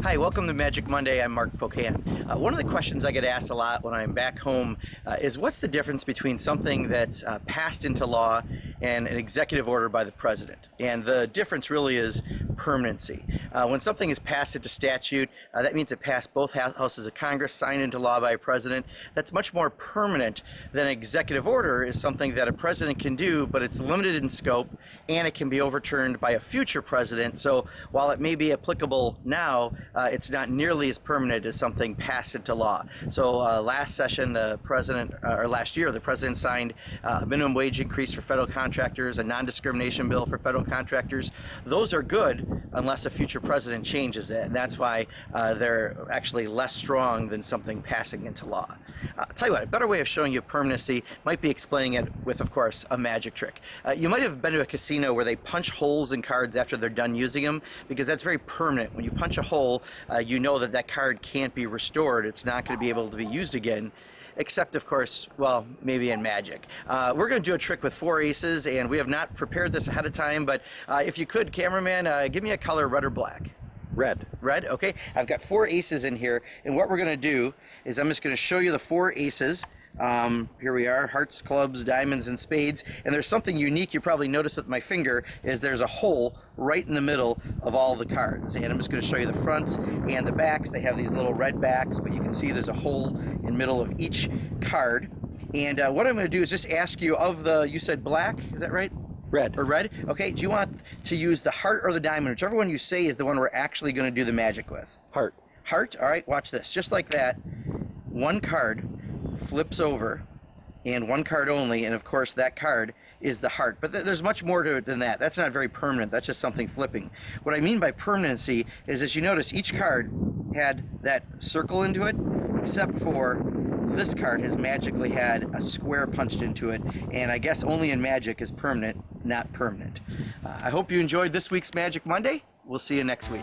Hi, welcome to Magic Monday. I'm Mark Pocan. One of the questions I get asked a lot when I'm back home is what's the difference between something that's passed into law and an executive order by the president? And the difference really is permanency. When something is passed into statute, that means it passed both houses of Congress, signed into law by a president. That's much more permanent than an executive order is something that a president can do, but it's limited in scope and it can be overturned by a future president. So while it may be applicable now, it's not nearly as permanent as something passed into law. So last session, last year, the president signed a minimum wage increase for federal contractors, a non-discrimination bill for federal contractors. Those are good unless a future president changes it, and that's why they're actually less strong than something passing into law. I'll tell you what, a better way of showing you permanency might be explaining it with, of course, a magic trick. You might have been to a casino where they punch holes in cards after they're done using them, because that's very permanent. When you punch a hole, you know that that card can't be restored. It's not going to be able to be used again, except, of course, well, maybe in magic. We're going to do a trick with 4 aces, and we have not prepared this ahead of time, but if you could, cameraman, give me a color, red or black. Red. Red, okay. I've got 4 aces in here, and what we're going to do is I'm just going to show you the 4 aces. Here we are, hearts, clubs, diamonds, and spades. And there's something unique you probably noticed with my finger is there's a hole right in the middle of all the cards. And I'm just going to show you the fronts and the backs. They have these little red backs, but you can see there's a hole in the middle of each card. And what I'm going to do is just ask you you said black, is that right? Red. Or red? Okay, do you want to use the heart or the diamond? Whichever one you say is the one we're actually going to do the magic with. Heart. Heart? All right, watch this. Just like that, one card flips over, and one card only, and of course that card is the heart. But there's much more to it than that. That's not very permanent. That's just something flipping. What I mean by permanency is, as you notice, each card had that circle into it, except for this card has magically had a square punched into it, and I guess only in magic is permanent, not permanent. I hope you enjoyed this week's Magic Monday. We'll see you next week.